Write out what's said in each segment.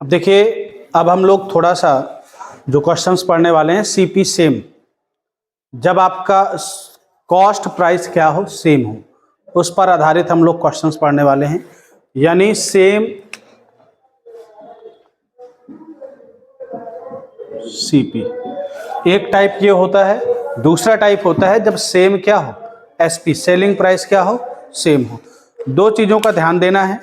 अब देखिए, अब हम लोग थोड़ा सा जो क्वेश्चंस पढ़ने वाले हैं सीपी सेम, जब आपका कॉस्ट प्राइस क्या हो, सेम हो, उस पर आधारित हम लोग क्वेश्चंस पढ़ने वाले हैं। यानी सेम सीपी, एक टाइप ये होता है। दूसरा टाइप होता है जब सेम क्या हो, एसपी, सेलिंग प्राइस क्या हो, सेम हो। दो चीजों का ध्यान देना है।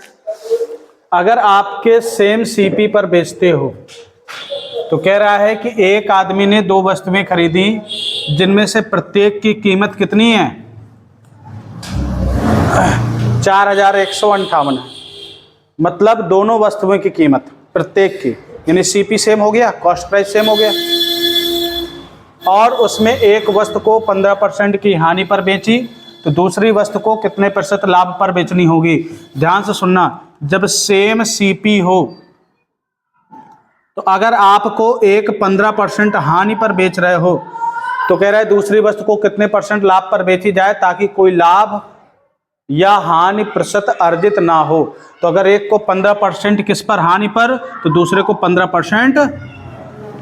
अगर आपके सेम सीपी पर बेचते हो तो कह रहा है कि एक आदमी ने दो वस्तुएं खरीदी जिनमें से प्रत्येक की कीमत कितनी है, 4158 है। मतलब दोनों वस्तुओं की कीमत प्रत्येक की, यानी सीपी सेम हो गया, कॉस्ट प्राइस सेम हो गया। और उसमें एक वस्तु को 15% की हानि पर बेची तो दूसरी वस्तु को कितने प्रतिशत लाभ पर बेचनी होगी। ध्यान से सुनना, जब सेम सीपी हो तो अगर आपको एक 15% हानि पर बेच रहे हो तो कह रहा है दूसरी वस्तु को कितने % लाभ पर बेची जाए ताकि कोई लाभ या हानि प्रतिशत अर्जित ना हो। तो अगर एक को 15% किस पर, हानि पर, तो दूसरे को 15%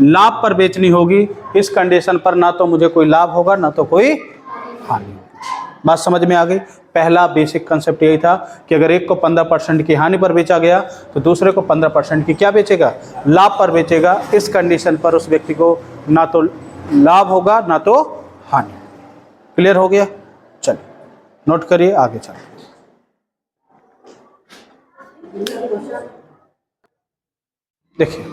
लाभ पर बेचनी होगी। इस कंडीशन पर ना तो मुझे कोई लाभ होगा ना तो कोई हानि होगी। बात समझ में आ गई। पहला बेसिक कंसेप्ट यही था कि अगर एक को 15% की हानि पर बेचा गया तो दूसरे को 15% की क्या बेचेगा, लाभ पर बेचेगा। इस कंडीशन पर उस व्यक्ति को ना तो लाभ होगा ना तो हानि। क्लियर हो गया? चलिए नोट करिए, आगे चलिए। देखिए,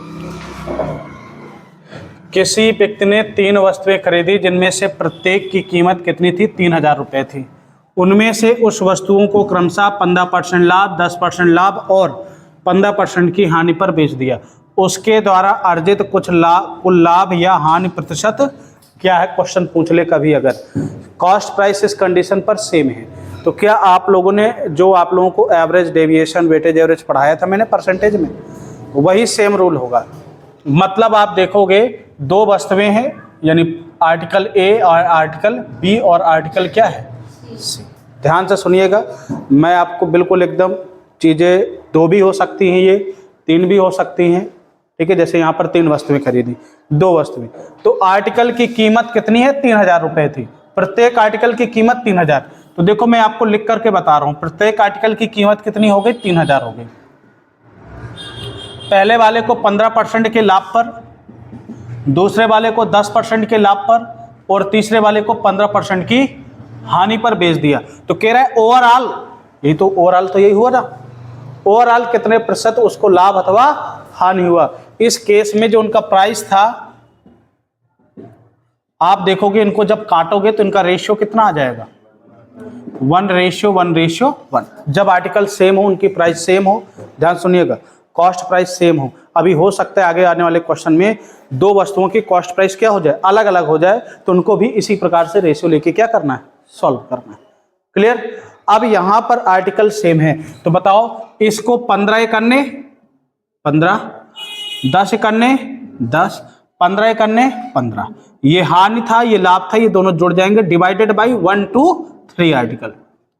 किसी व्यक्ति ने 3 वस्तुएं खरीदी जिनमें से प्रत्येक की कीमत कितनी थी, 3000 रुपये थी। उनमें से उस वस्तुओं को क्रमशः 15% लाभ, 10% लाभ और 15% की हानि पर बेच दिया। उसके द्वारा अर्जित कुल लाभ या हानि प्रतिशत क्या है, क्वेश्चन पूछ ले कभी। अगर कॉस्ट प्राइस इस कंडीशन पर सेम है तो क्या आप लोगों ने, जो आप लोगों को एवरेज डेविएशन वेटेज एवरेज पढ़ाया था मैंने परसेंटेज में, वही सेम रूल होगा। मतलब आप देखोगे दो वस्तुएं हैं, यानी आर्टिकल ए और आर्टिकल बी और आर्टिकल क्या है, सी। ध्यान से सुनिएगा, मैं आपको बिल्कुल एकदम, चीज़ें दो भी हो सकती हैं, ये 3 भी हो सकती हैं, ठीक है। जैसे यहाँ पर 3 वस्तुएं खरीदी, 2 वस्तुएं, तो आर्टिकल की कीमत कितनी है, 3000 रुपये थी। प्रत्येक आर्टिकल की कीमत 3000। तो देखो मैं आपको लिख करके बता रहा हूँ, प्रत्येक आर्टिकल की कीमत कितनी हो गई, 3000 हो गई। पहले वाले को 15% के लाभ पर, दूसरे वाले को 10% के लाभ पर और तीसरे वाले को 15% की हानि पर बेच दिया। तो कह रहा है ओवरऑल, यही तो ओवरऑल, तो यही हुआ ना, ओवरऑल कितने प्रतिशत उसको लाभ अथवा हानि हुआ। इस केस में जो उनका प्राइस था, आप देखोगे इनको जब काटोगे तो इनका रेशियो कितना आ जाएगा, 1:1:1। जब आर्टिकल सेम हो, उनकी प्राइस सेम हो, ध्यान सुनिएगा, कॉस्ट प्राइस सेम हो। अभी हो सकता है आगे आने वाले क्वेश्चन में 2 वस्तुओं की कॉस्ट प्राइस क्या हो जाए, अलग अलग हो जाए, तो उनको भी इसी प्रकार से रेशियो लेके क्या करना है, सॉल्व करना है। क्लियर? अब यहां पर आर्टिकल सेम है तो बताओ, इसको 15 करने 15, 10 करने 10, 15 करने 15, ये हानि था ये लाभ था, ये दोनों जुड़ जाएंगे, डिवाइडेड बाई 1 2 3 आर्टिकल।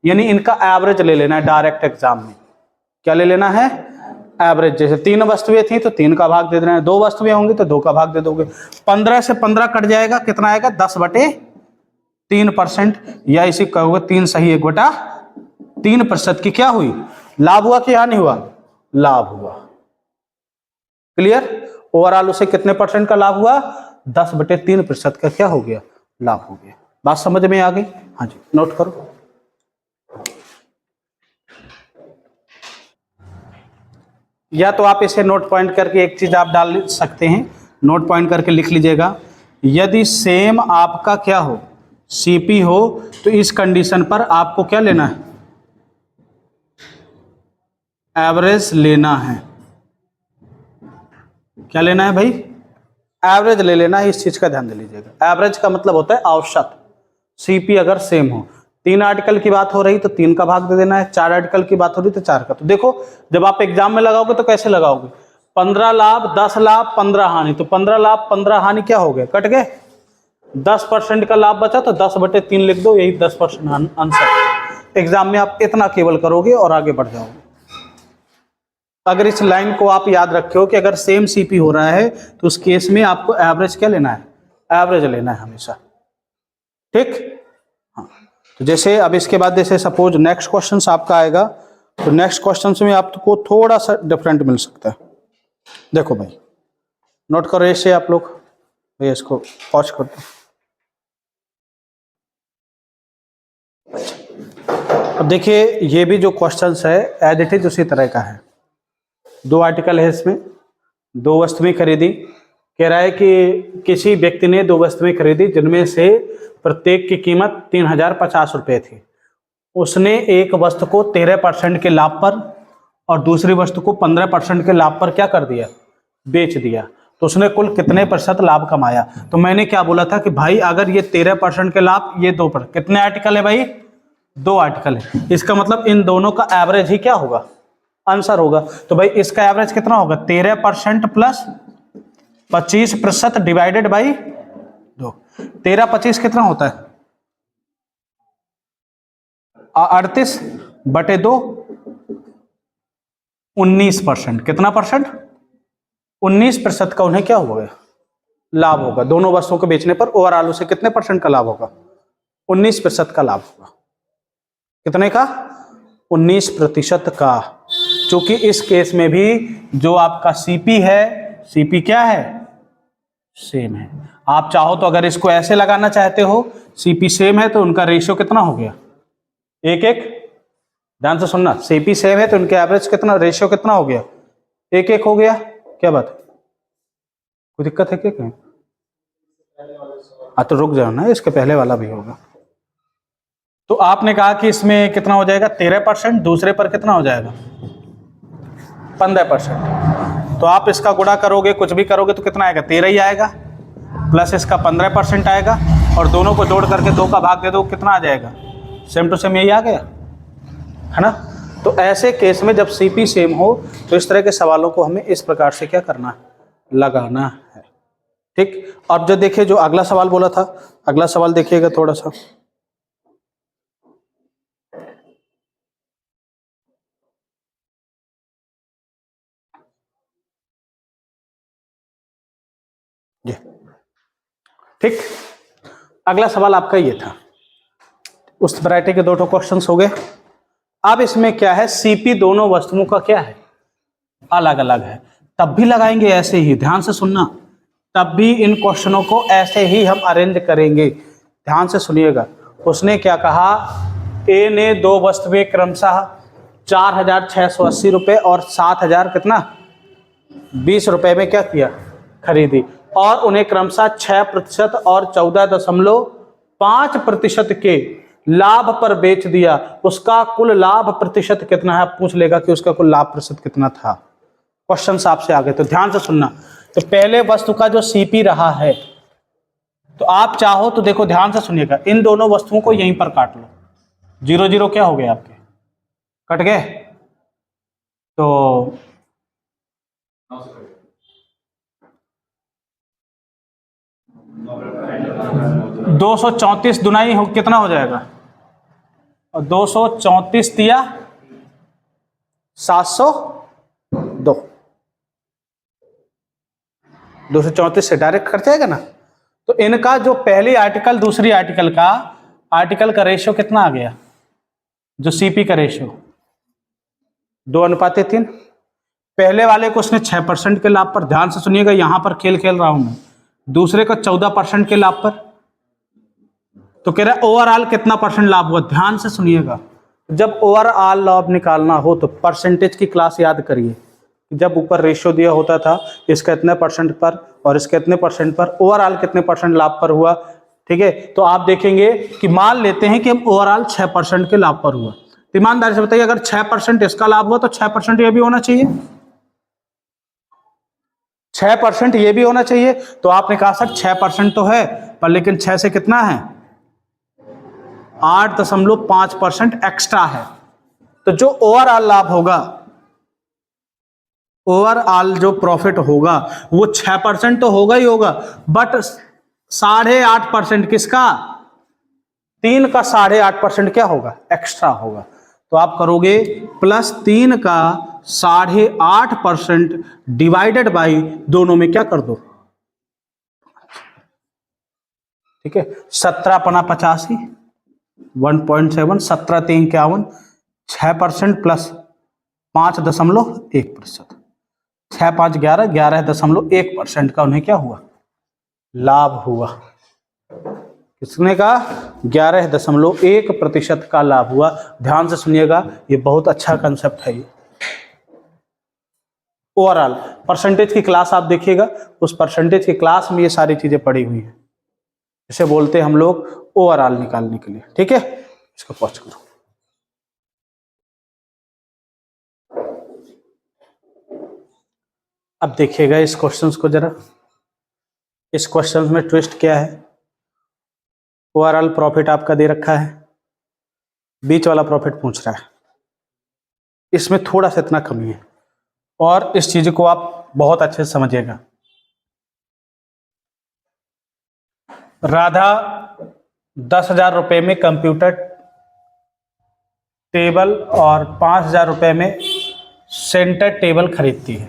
यानी इनका एवरेज ले लेना है डायरेक्ट एग्जाम में। क्या ले लेना है, एवरेज। जैसे 3 वस्तुएं थी तो 3 का भाग दे देना है, 2 वस्तुएं होंगी तो 2 का भाग दे दोगे। 15 से 15 कट जाएगा, कितना आएगा, 10/3%, या इसी कहोगे 3 सही 1/3% की क्या हुई, लाभ हुआ कि हानि हुआ, लाभ हुआ। क्लियर? ओवरऑल उसे कितने % का लाभ हुआ, 10/3% का क्या हो गया, लाभ हो गया। बात समझ में आ गई? हाँ जी, नोट करो। या तो आप इसे नोट पॉइंट करके एक चीज आप डाल सकते हैं, नोट पॉइंट करके लिख लीजिएगा, यदि सेम आपका क्या हो, सीपी हो, तो इस कंडीशन पर आपको क्या लेना है, एवरेज लेना है। क्या लेना है भाई, एवरेज ले लेना है। इस चीज का ध्यान दे लीजिएगा। एवरेज का मतलब होता है औसत। सीपी अगर सेम हो, 3 आर्टिकल की बात हो रही तो 3 का भाग दे देना है, 4 आर्टिकल की बात हो रही तो 4 का। तो देखो जब आप एग्जाम में लगाओगे तो कैसे लगाओगे, 15 लाभ 10 लाभ 15 हानि, तो 15 लाभ 15 हानि क्या हो गए, कट गए। 10% का लाभ बचा तो 10/3 लिख दो, यही 10% आंसर। एग्जाम में आप इतना केवल करोगे और आगे बढ़ जाओगे। अगर इस लाइन को आप याद रखे हो कि अगर सेम सीपी हो रहा है तो उस केस में आपको एवरेज क्या लेना है, एवरेज लेना है हमेशा, ठीक। हाँ, तो जैसे अब इसके बाद जैसे सपोज नेक्स्ट क्वेश्चन आपका आएगा, तो नेक्स्ट क्वेश्चन में आपको थोड़ा सा डिफरेंट मिल सकता है। देखो भाई, नोट करो ऐसे आप लोग, भैया इसको पॉज कर दो। अब देखिए ये भी जो क्वेश्चंस है एज इट इज उसी तरह का है। 2 आर्टिकल है इसमें, 2 वस्तुएं खरीदी। कह रहा है कि किसी व्यक्ति ने 2 वस्तुएं खरीदी जिनमें से प्रत्येक की कीमत 3050 रुपये थी। उसने एक वस्तु को 13% के लाभ पर और दूसरी वस्तु को 15% के लाभ पर क्या कर दिया, बेच दिया। तो उसने कुल कितने % लाभ कमाया। तो मैंने क्या बोला था कि भाई अगर ये 13% के लाभ, ये 2%, कितने आर्टिकल है भाई, 2 आर्टिकल है। इसका मतलब इन दोनों का एवरेज ही क्या होगा, आंसर होगा। तो भाई इसका एवरेज कितना होगा, 13% प्लस 25% डिवाइडेड बाई 2। 13-25 कितना होता है, 38/2, 19%। कितना परसेंट, 19% का उन्हें क्या होगा, लाभ होगा। दोनों वस्तुओं को बेचने पर ओवरऑल उसे कितने % का लाभ होगा, 19% का लाभ होगा। कितने का, 19% का। क्योंकि इस केस में भी जो आपका सीपी है, सीपी क्या है, सेम है। आप चाहो तो अगर इसको ऐसे लगाना चाहते हो, सीपी सेम है तो उनका रेशियो कितना हो गया, 1:1। ध्यान से सुनना, सीपी सेम है तो उनके एवरेज कितना, रेशियो कितना हो गया, 1:1 हो गया। क्या बात है, कोई दिक्कत है क्या कहीं? हाँ तो रुक जाओ ना, इसके पहले वाला भी होगा। तो आपने कहा कि इसमें कितना हो जाएगा, 13%, दूसरे पर कितना हो जाएगा, 15%। तो आप इसका गुणा करोगे, कुछ भी करोगे तो कितना आएगा, 13 ही आएगा, प्लस इसका 15% आएगा, और दोनों को जोड़ करके 2 का भाग दे दो, कितना आ जाएगा, सेम टू सेम यही आ गया, है ना। तो ऐसे केस में जब सीपी सेम हो तो इस तरह के सवालों को हमें इस प्रकार से क्या करना है, लगाना है, ठीक। अब जो देखिए, जो अगला सवाल बोला था, अगला सवाल देखिएगा थोड़ा सा। ये ठीक, अगला सवाल आपका ये था। उस वैरायटी के 2 क्वेश्चंस हो गए। अब इसमें क्या है, सीपी दोनों वस्तुओं का क्या है, अलग अलग है। तब भी लगाएंगे ऐसे ही, ध्यान से सुनना, तब भी इन क्वेश्चनों को ऐसे ही हम अरेंज करेंगे। ध्यान से सुनिएगा। उसने क्या कहा, ए ने 2 वस्तुएं क्रमशः 4680 रुपये और 7000 कितना 20 रुपये में क्या किया, खरीदी, और उन्हें क्रमशः 6% और 14.5% के लाभ पर बेच दिया। उसका कुल लाभ प्रतिशत कितना है, पूछ लेगा कि उसका कुल लाभ प्रतिशत कितना था। क्वेश्चन आपसे आगे, तो ध्यान से सुनना। तो पहले वस्तु का जो सीपी रहा है, तो आप चाहो तो देखो, ध्यान से सुनिएगा, इन दोनों वस्तुओं को यहीं पर काट लो। 0 0 क्या हो गए आपके, कट गए। तो 234 दुनाई हो कितना हो जाएगा, और 234 दिया 702, 234 से डायरेक्ट कट जाएगा ना। तो इनका जो पहली आर्टिकल दूसरी आर्टिकल का रेशियो कितना आ गया, जो सीपी का रेशियो 2:3। पहले वाले को उसने 6% के लाभ पर, ध्यान से सुनिएगा, यहां पर खेल रहा हूं मैं, दूसरे को 14% के लाभ पर। तो कह रहा है ओवरऑल कितना % लाभ हुआ। ध्यान से सुनिएगा, जब ओवरऑल लाभ निकालना हो तो परसेंटेज की क्लास याद करिए। जब ऊपर रेशियो दिया होता था, इसका इतने % पर और इसके इतने % पर, ओवरऑल कितने % लाभ पर हुआ, ठीक है। तो आप देखेंगे कि मान लेते हैं कि ओवरऑल 6% के लाभ पर हुआ। ईमानदारी से बताइए, अगर 6% इसका लाभ हुआ तो 6% ये भी होना चाहिए, 6% ये भी होना चाहिए। तो आपने कहा सर 6% तो है, पर लेकिन 6 से कितना है, 8.5% एक्स्ट्रा है। तो जो ओवरऑल लाभ होगा, ओवरऑल जो प्रॉफिट होगा वो 6% तो होगा ही होगा, बट 8.5% किसका, 3 का 8.5% क्या होगा, एक्स्ट्रा होगा। तो आप करोगे +3 का 8.5% डिवाइडेड बाई दोनों में क्या कर दो, ठीक है, 17 पना 85, 1.7, 17 3 51, 6% प्लस 5.1%, 6 5 11, 11.1% का उन्हें क्या हुआ, लाभ हुआ। किसने का, 11.1% का लाभ हुआ। ध्यान से सुनिएगा, ये बहुत अच्छा कंसेप्ट है। ये ओवरऑल परसेंटेज की क्लास आप देखिएगा, उस परसेंटेज की क्लास में ये सारी चीजें पड़ी हुई हैं। इसे बोलते हैं हम लोग ओवरऑल निकालने के लिए, ठीक है। इसको पॉज करो। अब देखिएगा इस क्वेश्चंस को जरा। इस क्वेश्चन में ट्विस्ट क्या है, ओवरऑल प्रॉफिट आपका दे रखा है, बीच वाला प्रॉफिट पूछ रहा है, इसमें थोड़ा सा इतना कमी है, और इस चीज को आप बहुत अच्छे से समझिएगा। राधा 10,000 रुपए में कंप्यूटर टेबल और 5,000 रुपए में सेंटर टेबल खरीदती है,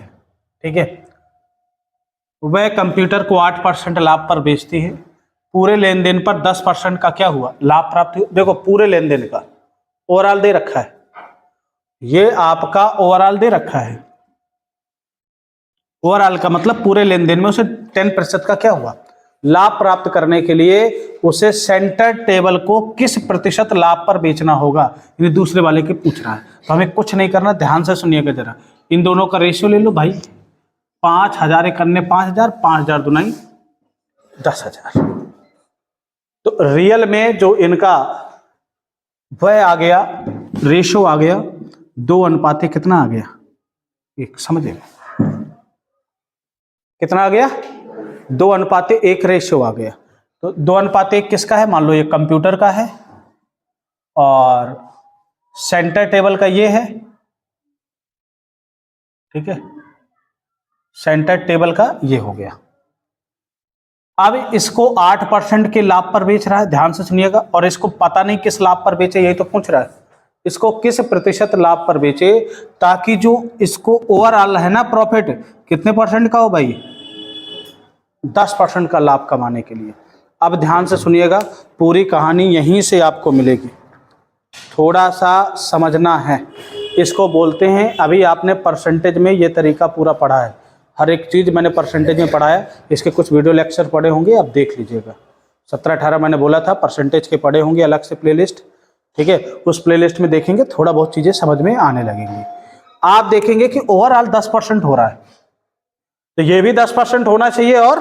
ठीक है। वह कंप्यूटर को 8% लाभ पर बेचती है। पूरे लेन देन पर 10% का क्या हुआ, लाभ प्राप्त हुआ। देखो पूरे लेन देन का ओवरऑल दे रखा है, ये आपका ओवरऑल दे रखा है। ओवरऑल का मतलब पूरे लेन देन में उसे 10% का क्या हुआ, लाभ प्राप्त करने के लिए उसे सेंटर टेबल को किस प्रतिशत लाभ पर बेचना होगा, ये दूसरे वाले के पूछ रहा है। तो हमें कुछ नहीं करना, ध्यान से सुनिएगा जरा। इन दोनों का रेशियो ले लो भाई, 5,000 करने 5,000, 5,000 दुनाई 10,000। तो रियल में जो इनका वह आ गया, रेशियो आ गया 2 कितना आ गया, एक समझिएगा कितना आ गया, 2:1 रेशियो आ गया। तो 2:1 किसका है, मान लो ये कंप्यूटर का है और सेंटर टेबल का ये है, ठीक है, सेंटर टेबल का ये हो गया। अब इसको 8% के लाभ पर बेच रहा है, ध्यान से सुनिएगा, और इसको पता नहीं किस लाभ पर बेचे, यही तो पूछ रहा है, इसको किस प्रतिशत लाभ पर बेचे, ताकि जो इसको ओवरऑल है ना प्रॉफिट कितने परसेंट का हो भाई, 10% का लाभ कमाने के लिए। अब ध्यान से सुनिएगा, पूरी कहानी यहीं से आपको मिलेगी, थोड़ा सा समझना है। इसको बोलते हैं, अभी आपने परसेंटेज में ये तरीका पूरा पढ़ा है, हर एक चीज़ मैंने परसेंटेज में पढ़ा है। इसके कुछ वीडियो लेक्चर पढ़े होंगे, आप देख लीजिएगा। 17-18 मैंने बोला था परसेंटेज के पढ़े होंगे अलग से प्लेलिस्ट, ठीक है, उस प्लेलिस्ट में देखेंगे, थोड़ा बहुत चीज़ें समझ में आने लगेंगी। आप देखेंगे कि ओवरऑल 10% हो रहा है, तो ये भी 10% होना चाहिए, और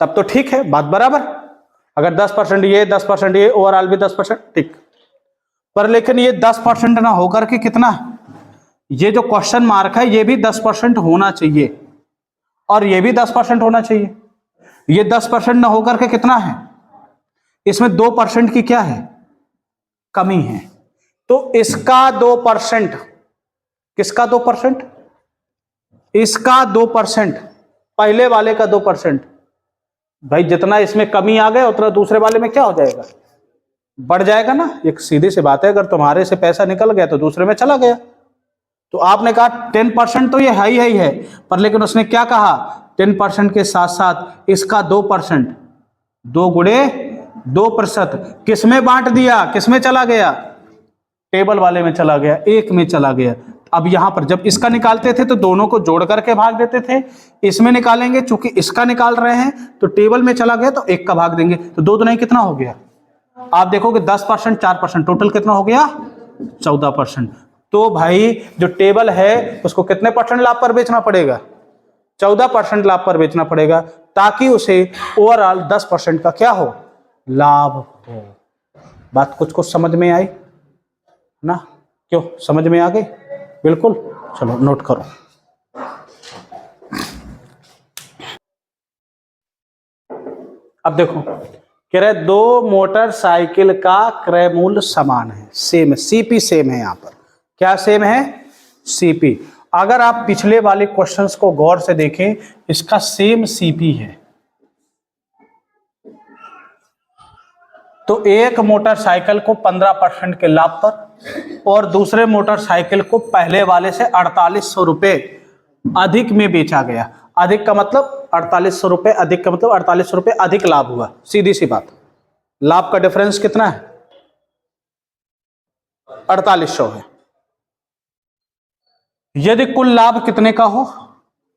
तब तो ठीक है, बात बराबर। अगर 10% ये 10% ये, ओवरऑल भी 10%, ठीक। पर लेकिन ये 10% ना होकर के कितना, ये जो क्वेश्चन मार्क है ये भी 10% होना चाहिए, और ये भी 10% होना चाहिए। ये 10% ना होकर के कितना है, इसमें 2% की क्या है, कमी है। तो इसका 2%, किसका 2%, इसका 2%, पहले वाले का 2%। भाई जितना इसमें कमी आ गया उतना दूसरे वाले में क्या हो जाएगा, बढ़ जाएगा ना। एक सीधी सी बात है, अगर तुम्हारे से पैसा निकल गया तो दूसरे में चला गया। तो आपने कहा 10% तो ये है ही है, पर लेकिन उसने क्या कहा, 10% के साथ साथ इसका 2%, 2 गुणे 2%, किसमें बांट दिया, किसमें चला गया, टेबल वाले में चला गया, एक में चला गया। अब यहां पर जब इसका निकालते थे तो दोनों को जोड़ करके भाग देते थे, इसमें निकालेंगे चूंकि इसका निकाल रहे हैं तो टेबल में चला गया तो एक का भाग देंगे, तो 2 दुनाई कितना हो गया, आप देखोगे 10%, 4%, टोटल कितना हो गया, 14%। तो भाई जो टेबल है उसको कितने % लाभ पर बेचना पड़ेगा, 14% लाभ पर बेचना पड़ेगा, ताकि उसे ओवरऑल 10% का क्या हो, लाभ हो। बात कुछ कुछ समझ में आई ना, क्यों समझ में आ गई, बिल्कुल। चलो नोट करो। अब देखो कह रहे 2 मोटरसाइकिल का क्रय मूल्य समान है, सेम है, सीपी सेम है। यहां पर क्या सेम है, सीपी। अगर आप पिछले वाले क्वेश्चंस को गौर से देखें, इसका सेम सीपी है। तो एक मोटरसाइकिल को 15% के लाभ पर और दूसरे मोटरसाइकिल को पहले वाले से 4800 रुपये अधिक में बेचा गया। अधिक का मतलब 4800 रुपये, अधिक का मतलब 4800 रुपये अधिक लाभ हुआ। सीधी सी बात, लाभ का डिफरेंस कितना है? 4800 है। यदि कुल लाभ कितने का हो,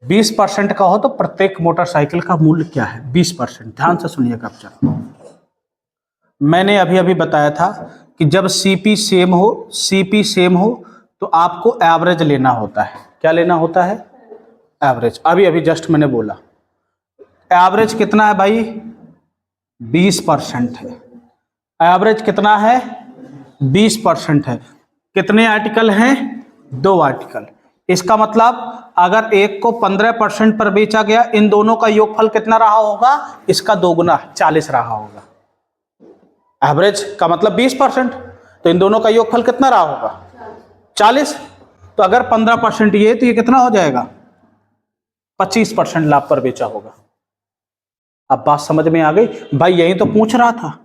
20% का हो, तो प्रत्येक मोटरसाइकिल का मूल्य क्या है? 20%। ध्यान से सुनिएगा आप जरा। मैंने अभी अभी बताया था कि जब सीपी सेम हो तो आपको एवरेज लेना होता है। क्या लेना होता है? एवरेज। अभी अभी जस्ट मैंने बोला एवरेज कितना है भाई? 20% है। एवरेज कितना है? 20% है। कितने आर्टिकल हैं? 2 आर्टिकल। इसका मतलब अगर एक को 15% पर बेचा गया, इन दोनों का योगफल कितना रहा होगा? इसका दोगुना 40 रहा होगा। एवरेज का मतलब 20%, तो इन दोनों का योगफल कितना रहा होगा? 40। तो अगर 15% ये, तो ये कितना हो जाएगा? 25% लाभ पर बेचा होगा। अब बात समझ में आ गई? भाई यही तो पूछ रहा था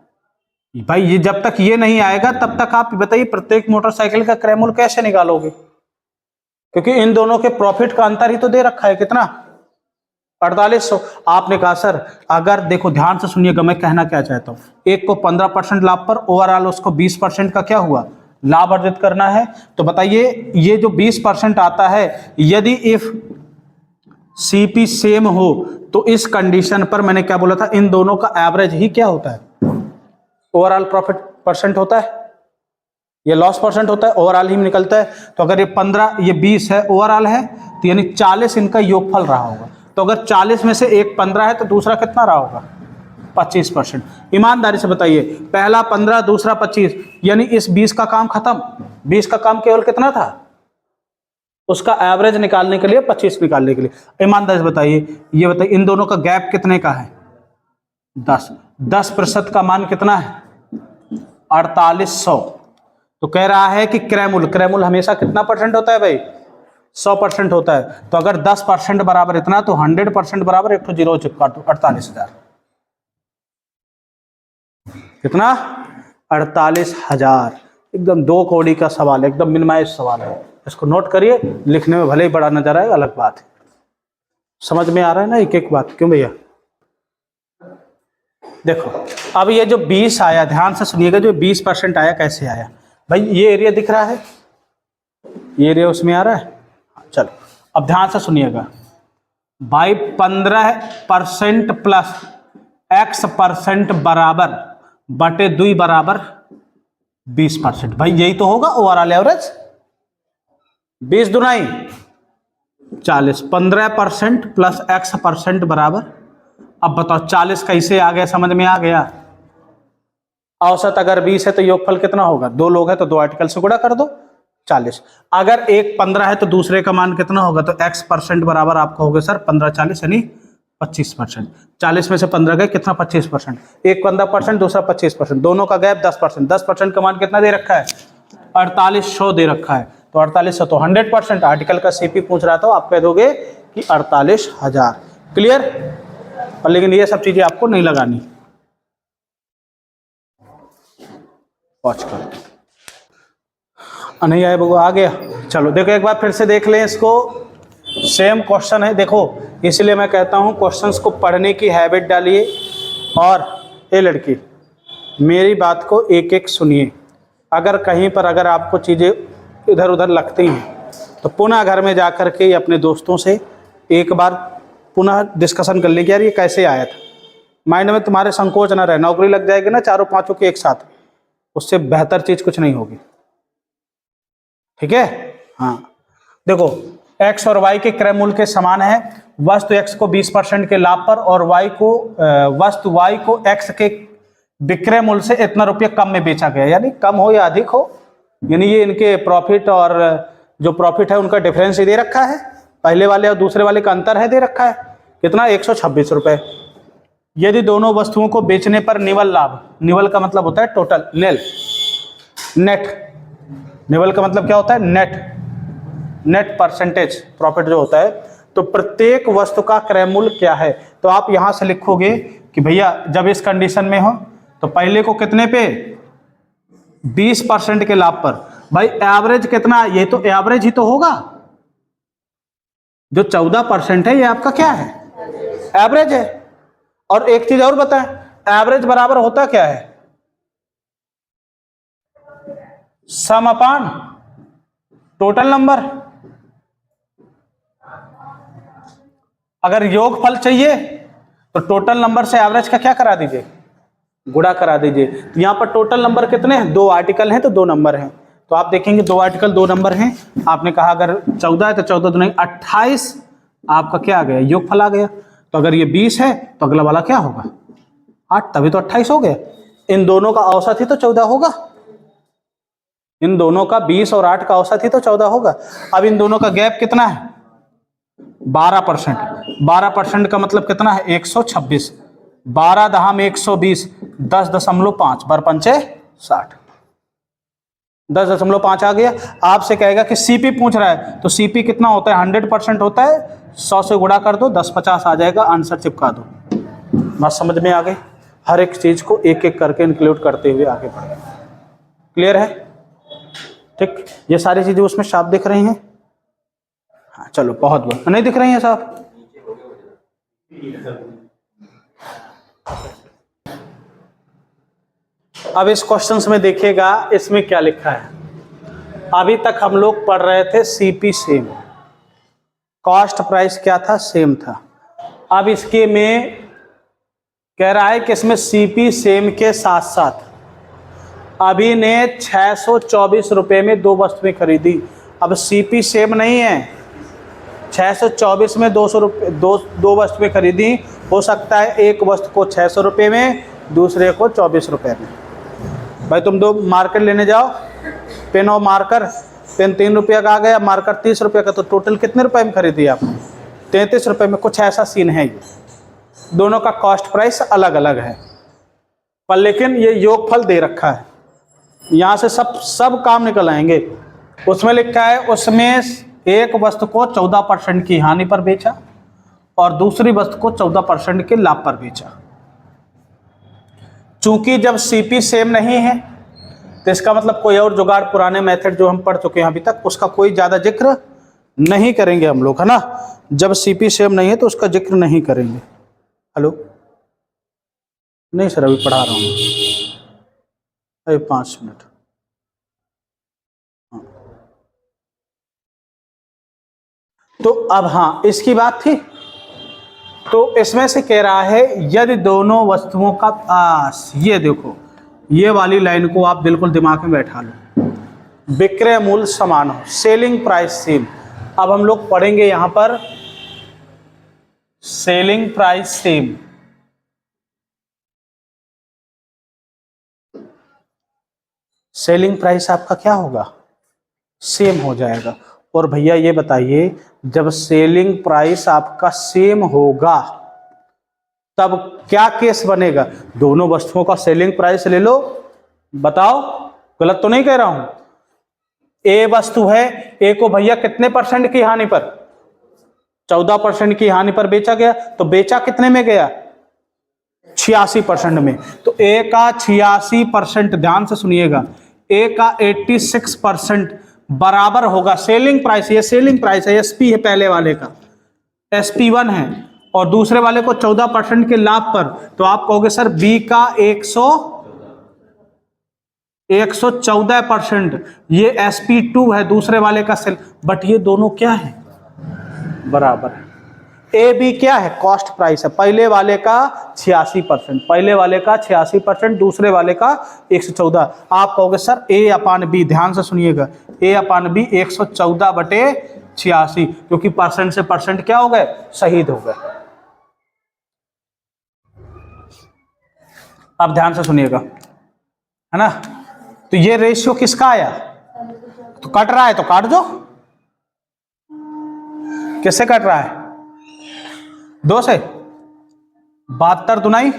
भाई, ये जब तक ये नहीं आएगा तब तक आप बताइए प्रत्येक मोटरसाइकिल का क्रय मूल्य कैसे निकालोगे? क्योंकि इन दोनों के प्रॉफिट का अंतर ही तो दे रखा है। कितना? 4800। आपने कहा सर अगर, देखो ध्यान से सुनिएगा मैं कहना क्या चाहता हूं, एक को 15% लाभ पर, ओवरऑल उसको 20% का क्या हुआ? लाभ अर्जित करना है। तो बताइए ये जो 20% आता है, यदि इफ सीपी सेम हो तो इस कंडीशन पर मैंने क्या बोला था, इन दोनों का एवरेज ही क्या होता है? ओवरऑल प्रॉफिट परसेंट होता है, ये लॉस परसेंट होता है, ओवरऑल ही निकलता है। तो अगर ये 15, ये 20 है, ओवरऑल है, तो यानी 40 इनका योगफल रहा होगा। तो अगर 40 में से एक 15 है तो दूसरा कितना रहा होगा? 25%। ईमानदारी से बताइए, पहला 15, दूसरा 25, यानी इस 20 का काम खत्म। 20 का काम केवल कितना था? उसका एवरेज निकालने के लिए, 25 निकालने के लिए। ईमानदारी से बताइए, ये बताइए इन दोनों का गैप कितने का है? 10। 10% का मान कितना है? 4800। तो कह रहा है कि क्रय मूल्य हमेशा कितना परसेंट होता है भाई? 100% होता है। तो अगर 10% बराबर इतना, तो 100% बराबर एक तो जीरो चिपका दो, 48,000। कितना? 48,000। एकदम 2 कौड़ी का सवाल है, एकदम मिनिमाइज सवाल है। इसको नोट करिए, लिखने में भले ही बड़ा नजर आए, अलग बात है। समझ में आ रहा है ना एक एक बात? क्यों भैया? देखो अब ये जो 20 आया, ध्यान से सुनिएगा, जो 20% आया कैसे आया भाई? ये एरिया दिख रहा है, ये एरिया उसमें आ रहा है। चलो अब ध्यान से सुनिएगा भाई, 15% प्लस x% बराबर बटे 2 बराबर 20%। भाई यही तो होगा overall average. 20 Dunai 40, 15% plus x% बराबर, अब बताओ 40 कैसे आ गया? समझ में आ गया? औसत अगर 20 है तो योगफल कितना होगा? 2 लोग हैं तो 2 आर्टिकल से गुणा कर दो, 40। अगर एक 15 है तो दूसरे का मान कितना होगा? तो x% बराबर आपका होगा सर 15 40 यानी 25%। 40 में से 15 गए, कितना? 25%। एक 15%, दूसरा 25%, दोनों का गैप 10%। 10% का मान कितना दे रखा है? 4800 दे रखा है। तो 4800 तो 100%। आर्टिकल का सीपी पूछ रहा था, आप कह दोगे कि 48,000। क्लियर? और लेकिन ये सब चीजें आपको नहीं लगानी। वॉच कर, नहीं आए बगो, आ गया। चलो देखो एक बार फिर से देख लें इसको। सेम क्वेश्चन है, देखो इसलिए मैं कहता हूं क्वेश्चंस को पढ़ने की हैबिट डालिए। और ये लड़की, मेरी बात को एक एक सुनिए। अगर कहीं पर अगर आपको चीज़ें इधर उधर लगती हैं तो पुनः घर में जा कर के अपने दोस्तों से एक बार पुनः डिस्कशन कर ले कि यार ये कैसे आया था। माइंड में तुम्हारे संकोच ना रहे। नौकरी लग जाएगी ना चारों पांचों के एक साथ, उससे बेहतर चीज कुछ नहीं होगी। ठीक है? हाँ देखो, x और y के क्रय मूल्य के समान है। वस्तु x को 20% के लाभ पर और वस्तु y को x के विक्रय मूल्य से इतना रुपये कम में बेचा गया, यानी कम हो या अधिक हो, यानी ये इनके प्रॉफिट और जो प्रॉफिट है उनका डिफरेंस ही दे रखा है। पहले वाले और दूसरे वाले का अंतर है दे रखा है, कितना? 126 रुपये। यदि दोनों वस्तुओं को बेचने पर निवल लाभ, निवल का मतलब होता है टोटल, नेट, निवल का मतलब क्या होता है? नेट परसेंटेज प्रॉफिट जो होता है। तो प्रत्येक वस्तु का क्रय मूल्य क्या है? तो आप यहां से लिखोगे कि भैया जब इस कंडीशन में हो तो पहले को कितने पे? 20% के लाभ पर भाई एवरेज कितना है? ये तो एवरेज ही तो होगा। जो 14% है ये आपका क्या है? एवरेज है। और एक चीज और बताएं, एवरेज बराबर होता क्या है? सम अपान टोटल नंबर। अगर योगफल चाहिए तो टोटल नंबर से एवरेज का क्या करा दीजिए? गुणा करा दीजिए। तो यहां पर टोटल नंबर कितने हैं? 2 आर्टिकल हैं तो 2 नंबर हैं। तो आप देखेंगे 2 आर्टिकल 2 नंबर हैं। आपने कहा अगर 14 है तो 14 दूनी 28 आपका क्या आ गया? योगफल आ गया। तो अगर ये 20 है तो अगला वाला क्या होगा? 8, तभी तो 28 हो गया। इन दोनों का औसत ही तो 14 होगा। इन दोनों का 20 और 8 का औसत ही तो 14 होगा। अब इन दोनों का गैप कितना है? 12%। 12% का मतलब कितना है? 126। 12 दहाम 120, 10.5 बर पंचे 60, 10.5 आ गया। आपसे कहेगा कि सीपी पूछ रहा है, तो सीपी कितना होता है? 100% होता है। 100 से गुणा कर दो, 1050 आ जाएगा। आंसर चिपका दो। बात समझ में आ गई? हर एक चीज को एक एक करके इंक्लूड करते हुए आगे बढ़े। क्लियर है? ठीक, ये सारी चीजें उसमें साफ दिख रही हैं? हाँ चलो, बहुत बहुत नहीं दिख रही हैं साहब? अब इस क्वेश्चन में देखिएगा, इसमें क्या लिखा है। अभी तक हम लोग पढ़ रहे थे सीपी सेम, कॉस्ट प्राइस क्या था? सेम था। अब इसके में कह रहा है कि इसमें सीपी सेम के साथ साथ अभी ने 624 रुपए में 2 वस्तुएं खरीदी। अब सीपी सेम नहीं है, 624 में 200 रुपये 2 वस्तुएं खरीदी। हो सकता है एक वस्तु को 600 रुपये में, दूसरे को 24 रुपये में। भाई तुम 2 मार्कर लेने जाओ, पेन और मार्कर। पेन 3 रुपये का आ गया, मार्कर 30 रुपये का, तो टोटल कितने रुपए में खरीदी आपने? 33 रुपये में। कुछ ऐसा सीन है ये। दोनों का कॉस्ट प्राइस अलग अलग है, पर लेकिन ये योगफल दे रखा है। यहाँ से सब काम निकल आएंगे। उसमें लिखा है, उसमें एक वस्तु को 14% की हानि पर बेचा और दूसरी वस्तु को 14% के लाभ पर बेचा। चूंकि जब सीपी सेम नहीं है तो इसका मतलब कोई और जुगाड़, पुराने मेथड जो हम पढ़ चुके हैं अभी तक, उसका कोई ज्यादा जिक्र नहीं करेंगे हम लोग, है ना। जब सीपी सेम नहीं है तो उसका जिक्र नहीं करेंगे। हेलो, नहीं सर अभी पढ़ा रहा हूँ, अभी 5 मिनट। तो अब हाँ, इसकी बात थी। तो इसमें से कह रहा है, यदि दोनों वस्तुओं का ये देखो, ये वाली लाइन को आप बिल्कुल दिमाग में बैठा लो। विक्रय मूल्य समान हो, सेलिंग प्राइस सेम। अब हम लोग पढ़ेंगे यहां पर selling price same. Selling price आपका क्या होगा? सेम हो जाएगा। और भैया ये बताइए, जब सेलिंग प्राइस आपका सेम होगा तब क्या केस बनेगा? दोनों वस्तुओं का सेलिंग प्राइस ले लो, बताओ, गलत तो नहीं कह रहा हूं। ए वस्तु है, ए को भैया कितने % की हानि पर? 14% की हानि पर बेचा गया। तो बेचा कितने में गया? 86% में। तो ए का 86%, ध्यान से सुनिएगा, ए का 86% बराबर होगा सेलिंग प्राइस। ये सेलिंग प्राइस है, एसपी है पहले वाले का, SP1 है, और दूसरे वाले को 14% के लाभ पर। तो आप कहोगे सर बी का 114%, ये SP2 है दूसरे वाले का सेल। बट ये दोनों क्या है? बराबर है। ए बी क्या है? कॉस्ट प्राइस है। पहले वाले का 86%, पहले वाले का 86%, दूसरे वाले का 114। आप कहोगे सर ए अपान बी, ध्यान से सुनिएगा, ए अपान बी 114/86, क्योंकि परसेंट से परसेंट क्या हो गए? शहीद हो गए। अब ध्यान से सुनिएगा, है ना। तो ये रेशियो किसका आया? तो कट रहा है तो काट दो। किससे कट रहा है? 2 से। 72 दुनाई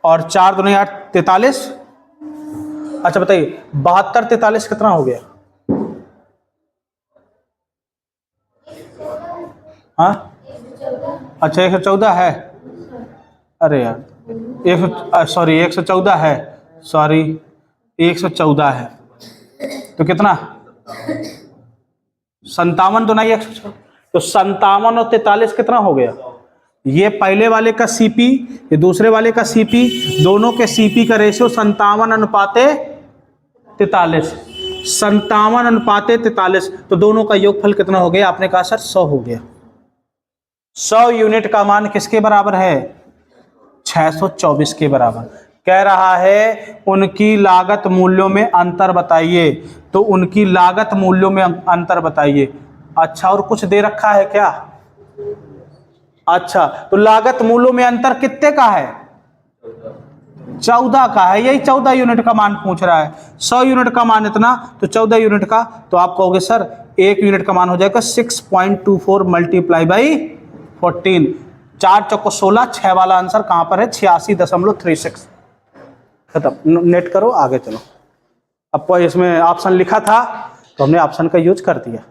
और 4 दुनाई 8, 43। अच्छा बताइए, 72 43 कितना हो गया? हाँ अच्छा 114 है। अरे यार 114 है, सॉरी 114 है, तो कितना 57 तो नहीं 114, तो 57 और 43 कितना हो गया? ये पहले वाले का सीपी, ये दूसरे वाले का सीपी, दोनों के सीपी का रेशियो 57:43, 57:43, तो दोनों का योगफल कितना हो गया? आपने कहा सर 100 हो गया। 100 यूनिट का मान किसके बराबर है? 624 के बराबर। कह रहा है उनकी लागत मूल्यों में अंतर बताइए, तो उनकी लागत मूल्यों में अंतर बताइए। अच्छा, और कुछ दे रखा है क्या? अच्छा, तो लागत मूल्यों में अंतर कितने का है? 14 का है, यही 14 यूनिट का मान पूछ रहा है। 100 यूनिट का मान इतना, तो 14 यूनिट का, तो आप कहोगे सर 1 यूनिट का मान हो जाएगा 6.24 मल्टीप्लाई बाई 14, 4 चौको 16, 6 वाला आंसर कहां पर है? 86.36। खत्म, नेट करो, आगे चलो। अब इसमें ऑप्शन लिखा था तो हमने ऑप्शन का यूज कर दिया।